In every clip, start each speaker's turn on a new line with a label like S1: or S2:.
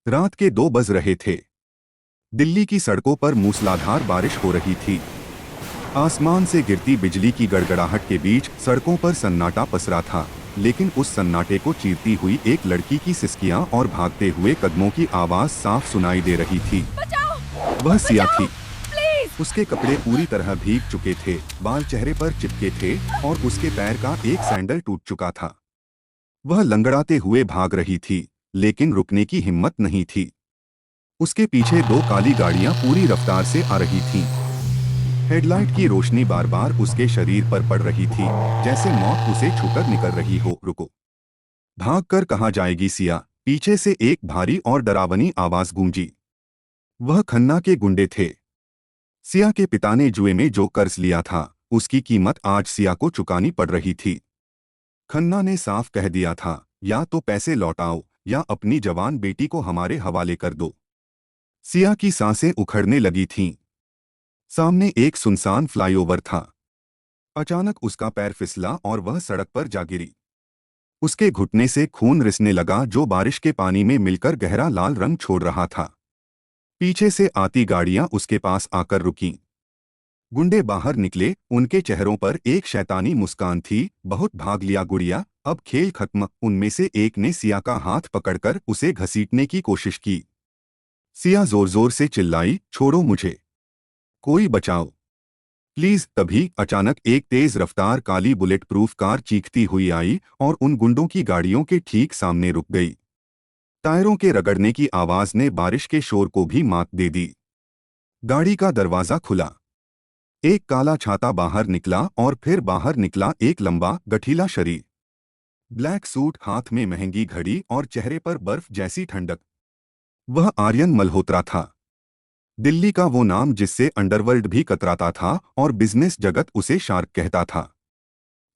S1: रात के 2 बज रहे थे। दिल्ली की सड़कों पर मूसलाधार बारिश हो रही थी। आसमान से गिरती बिजली की गड़गड़ाहट के बीच सड़कों पर सन्नाटा पसरा था, लेकिन उस सन्नाटे को चीरती हुई एक लड़की की सिसकियां और भागते हुए कदमों की आवाज साफ सुनाई दे रही थी।
S2: बचाओ!
S1: वह सिया
S2: बचाओ!
S1: थी।
S2: प्लीज!
S1: उसके कपड़े पूरी तरह भीग चुके थे, बाल चेहरे पर चिपके थे और उसके पैर का एक सैंडल टूट चुका था। वह लंगड़ाते हुए भाग रही थी, लेकिन रुकने की हिम्मत नहीं थी। उसके पीछे 2 काली गाड़ियां पूरी रफ्तार से आ रही थीं। हेडलाइट की रोशनी बार बार उसके शरीर पर पड़ रही थी, जैसे मौत उसे छूकर निकल रही हो। रुको! भागकर कहाँ जाएगी सिया? पीछे से एक भारी और डरावनी आवाज गूंजी। वह खन्ना के गुंडे थे। सिया के पिता ने जुए में जो कर्ज लिया था, उसकी कीमत आज सिया को चुकानी पड़ रही थी। खन्ना ने साफ कह दिया था, या तो पैसे लौटाओ या अपनी जवान बेटी को हमारे हवाले कर दो। सिया की सांसें उखड़ने लगी थीं। सामने एक सुनसान फ्लाईओवर था। अचानक उसका पैर फिसला और वह सड़क पर जा गिरी। उसके घुटने से खून रिसने लगा, जो बारिश के पानी में मिलकर गहरा लाल रंग छोड़ रहा था। पीछे से आती गाड़ियां उसके पास आकर रुकीं। गुंडे बाहर निकले, उनके चेहरों पर एक शैतानी मुस्कान थी। बहुत भाग लिया गुड़िया, अब खेल खत्म। उनमें से एक ने सिया का हाथ पकड़कर उसे घसीटने की कोशिश की। सिया जोर जोर से चिल्लाई, छोड़ो मुझे, कोई बचाओ, प्लीज। तभी अचानक एक तेज रफ्तार काली बुलेट प्रूफ कार चीखती हुई आई और उन गुंडों की गाड़ियों के ठीक सामने रुक गई। टायरों के रगड़ने की आवाज ने बारिश के शोर को भी मात दे दी। गाड़ी का दरवाजा खुला। एक काला छाता बाहर निकला और फिर बाहर निकला एक लंबा गठीला शरीर। ब्लैक सूट, हाथ में महंगी घड़ी और चेहरे पर बर्फ जैसी ठंडक। वह आर्यन मल्होत्रा था। दिल्ली का वो नाम जिससे अंडरवर्ल्ड भी कतराता था और बिजनेस जगत उसे शार्क कहता था।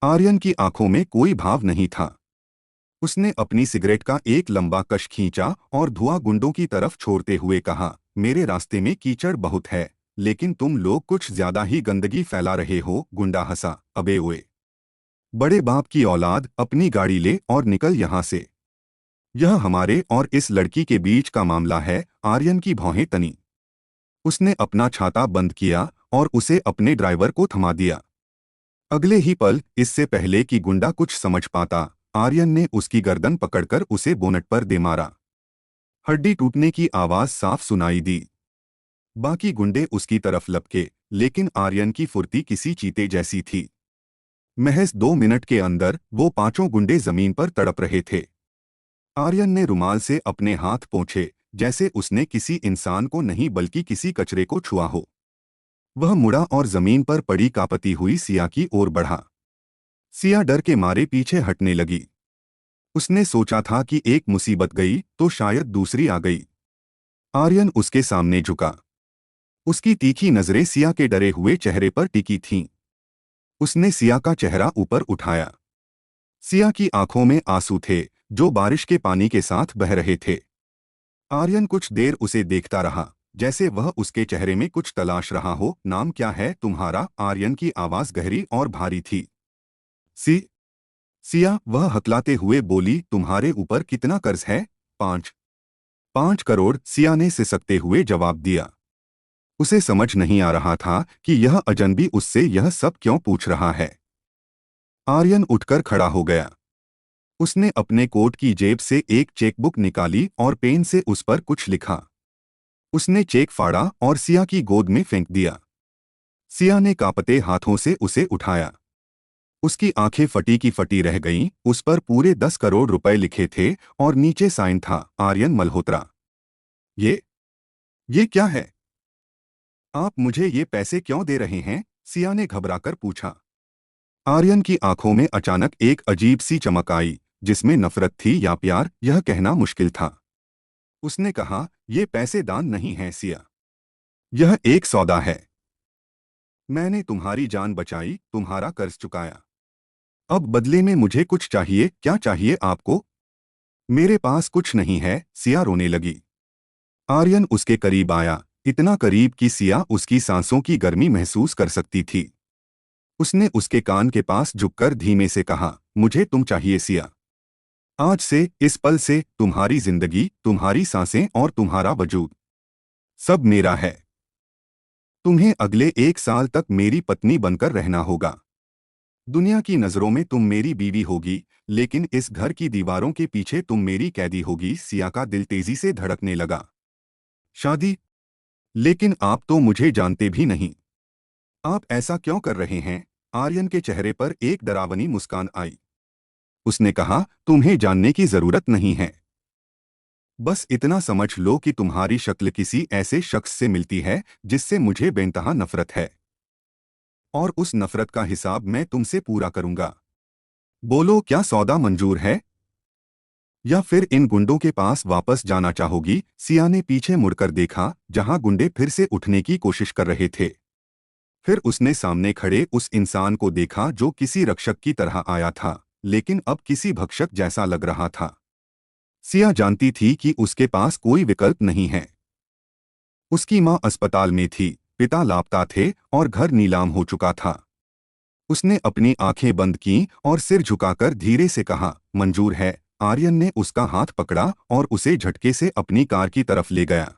S1: आर्यन की आंखों में कोई भाव नहीं था। उसने अपनी सिगरेट का एक लंबा कश खींचा और धुआं गुंडों की तरफ छोड़ते हुए कहा, मेरे रास्ते में कीचड़ बहुत है, लेकिन तुम लोग कुछ ज्यादा ही गंदगी फैला रहे हो। गुंडा हंसा, अबे ओए, बड़े बाप की औलाद, अपनी गाड़ी ले और निकल यहाँ से। यह हमारे और इस लड़की के बीच का मामला है। आर्यन की भौहें तनी। उसने अपना छाता बंद किया और उसे अपने ड्राइवर को थमा दिया। अगले ही पल, इससे पहले कि गुंडा कुछ समझ पाता, आर्यन ने उसकी गर्दन पकड़कर उसे बोनट पर दे मारा। हड्डी टूटने की आवाज साफ सुनाई दी। बाकी गुंडे उसकी तरफ लपके, लेकिन आर्यन की फुर्ती किसी चीते जैसी थी। महज 2 मिनट के अंदर वो पांचों गुंडे जमीन पर तड़प रहे थे। आर्यन ने रुमाल से अपने हाथ पोंछे, जैसे उसने किसी इंसान को नहीं बल्कि किसी कचरे को छुआ हो। वह मुड़ा और जमीन पर पड़ी कांपती हुई सिया की ओर बढ़ा। सिया डर के मारे पीछे हटने लगी। उसने सोचा था कि एक मुसीबत गई तो शायद दूसरी आ गई। आर्यन उसके सामने झुका। उसकी तीखी नजरें सिया के डरे हुए चेहरे पर टिकी थीं। उसने सिया का चेहरा ऊपर उठाया। सिया की आंखों में आंसू थे, जो बारिश के पानी के साथ बह रहे थे। आर्यन कुछ देर उसे देखता रहा, जैसे वह उसके चेहरे में कुछ तलाश रहा हो। नाम क्या है तुम्हारा? आर्यन की आवाज गहरी और भारी थी। सी सिया, वह हकलाते हुए बोली, तुम्हारे ऊपर कितना कर्ज है? 5 करोड़, सिया ने सिसकते हुए जवाब दिया। उसे समझ नहीं आ रहा था कि यह अजनबी उससे यह सब क्यों पूछ रहा है। आर्यन उठकर खड़ा हो गया। उसने अपने कोट की जेब से एक चेकबुक निकाली और पेन से उस पर कुछ लिखा। उसने चेक फाड़ा और सिया की गोद में फेंक दिया। सिया ने कांपते हाथों से उसे उठाया। उसकी आंखें फटी की फटी रह गईं। उस पर पूरे 10 करोड़ रुपए लिखे थे और नीचे साइन था, आर्यन मल्होत्रा। ये ये क्या है? आप मुझे ये पैसे क्यों दे रहे हैं? सिया ने घबराकर पूछा। आर्यन की आंखों में अचानक एक अजीब सी चमक आई, जिसमें नफरत थी या प्यार, यह कहना मुश्किल था। उसने कहा, ये पैसे दान नहीं है सिया, यह एक सौदा है। मैंने तुम्हारी जान बचाई, तुम्हारा कर्ज चुकाया। अब बदले में मुझे कुछ चाहिए। क्या चाहिए आपको? मेरे पास कुछ नहीं है, सिया रोने लगी। आर्यन उसके करीब आया, इतना करीब कि सिया उसकी सांसों की गर्मी महसूस कर सकती थी। उसने उसके कान के पास झुककर धीमे से कहा, मुझे तुम चाहिए सिया। आज से, इस पल से, तुम्हारी जिंदगी, तुम्हारी सांसें और तुम्हारा वजूद सब मेरा है। तुम्हें अगले 1 साल तक मेरी पत्नी बनकर रहना होगा। दुनिया की नजरों में तुम मेरी बीवी होगी, लेकिन इस घर की दीवारों के पीछे तुम मेरी कैदी होगी। सिया का दिल तेजी से धड़कने लगा। शादी? लेकिन आप तो मुझे जानते भी नहीं। आप ऐसा क्यों कर रहे हैं? आर्यन के चेहरे पर एक डरावनी मुस्कान आई। उसने कहा, तुम्हें जानने की जरूरत नहीं है। बस इतना समझ लो कि तुम्हारी शक्ल किसी ऐसे शख्स से मिलती है जिससे मुझे बेइंतहा नफरत है, और उस नफरत का हिसाब मैं तुमसे पूरा करूंगा। बोलो, क्या सौदा मंजूर है, या फिर इन गुंडों के पास वापस जाना चाहोगी? सिया ने पीछे मुड़कर देखा, जहां गुंडे फिर से उठने की कोशिश कर रहे थे। फिर उसने सामने खड़े उस इंसान को देखा जो किसी रक्षक की तरह आया था, लेकिन अब किसी भक्षक जैसा लग रहा था। सिया जानती थी कि उसके पास कोई विकल्प नहीं है। उसकी मां अस्पताल में थी, पिता लापता थे और घर नीलाम हो चुका था। उसने अपनी आंखें बंद की और सिर झुकाकर धीरे से कहा, मंजूर है। आर्यन ने उसका हाथ पकड़ा और उसे झटके से अपनी कार की तरफ ले गया।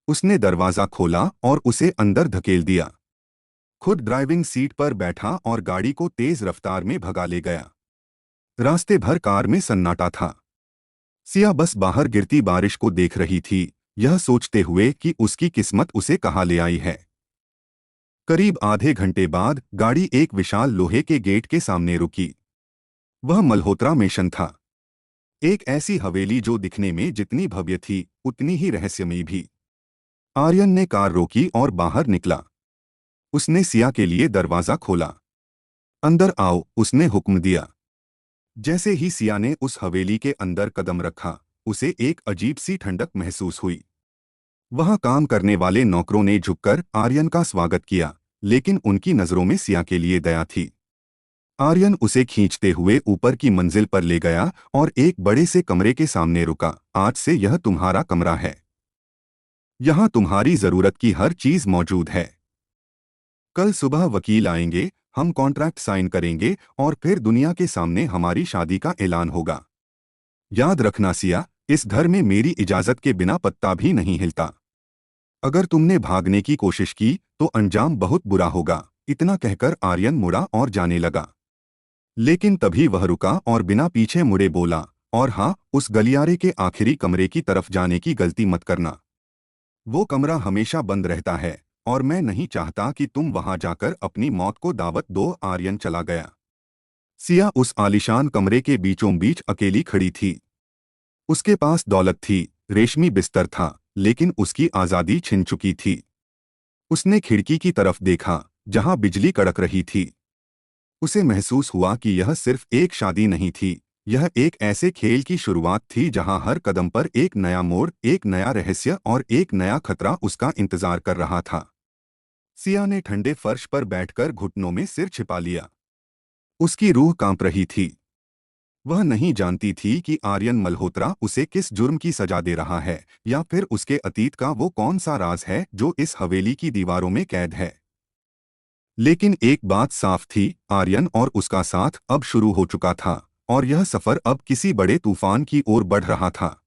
S1: उसने दरवाजा खोला और उसे अंदर धकेल दिया। खुद ड्राइविंग सीट पर बैठा और गाड़ी को तेज रफ्तार में भगा ले गया। रास्ते भर कार में सन्नाटा था। सिया बस बाहर गिरती बारिश को देख रही थी, यह सोचते हुए कि उसकी किस्मत उसे कहाँ ले आई है। करीब आधे घंटे बाद गाड़ी एक विशाल लोहे के गेट के सामने रुकी। वह मल्होत्रा मेंशन था। एक ऐसी हवेली जो दिखने में जितनी भव्य थी, उतनी ही रहस्यमयी भी। आर्यन ने कार रोकी और बाहर निकला। उसने सिया के लिए दरवाजा खोला। अंदर आओ, उसने हुक्म दिया। जैसे ही सिया ने उस हवेली के अंदर कदम रखा, उसे एक अजीब सी ठंडक महसूस हुई। वहां काम करने वाले नौकरों ने झुककर आर्यन का स्वागत किया, लेकिन उनकी नजरों में सिया के लिए दया थी। आर्यन उसे खींचते हुए ऊपर की मंजिल पर ले गया और एक बड़े से कमरे के सामने रुका। आज से यह तुम्हारा कमरा है। यहाँ तुम्हारी जरूरत की हर चीज मौजूद है। कल सुबह वकील आएंगे, हम कॉन्ट्रैक्ट साइन करेंगे और फिर दुनिया के सामने हमारी शादी का ऐलान होगा। याद रखना सिया, इस घर में मेरी इजाजत के बिना पत्ता भी नहीं हिलता। अगर तुमने भागने की कोशिश की तो अंजाम बहुत बुरा होगा। इतना कहकर आर्यन मुड़ा और जाने लगा। लेकिन तभी वह रुका और बिना पीछे मुड़े बोला, और हाँ, उस गलियारे के आखिरी कमरे की तरफ जाने की गलती मत करना। वो कमरा हमेशा बंद रहता है और मैं नहीं चाहता कि तुम वहां जाकर अपनी मौत को दावत दो। आर्यन चला गया। सिया उस आलीशान कमरे के बीचों बीच अकेली खड़ी थी। उसके पास दौलत थी, रेशमी बिस्तर था, लेकिन उसकी आजादी छिन चुकी थी। उसने खिड़की की तरफ देखा, जहां बिजली कड़क रही थी। उसे महसूस हुआ कि यह सिर्फ एक शादी नहीं थी, यह एक ऐसे खेल की शुरुआत थी जहां हर कदम पर एक नया मोड़, एक नया रहस्य और एक नया खतरा उसका इंतजार कर रहा था। सिया ने ठंडे फर्श पर बैठकर घुटनों में सिर छिपा लिया। उसकी रूह कांप रही थी। वह नहीं जानती थी कि आर्यन मल्होत्रा उसे किस जुर्म की सजा दे रहा है, या फिर उसके अतीत का वो कौन सा राज है जो इस हवेली की दीवारों में कैद है। लेकिन एक बात साफ थी, आर्यन और उसका साथ अब शुरू हो चुका था, और यह सफर अब किसी बड़े तूफान की ओर बढ़ रहा था।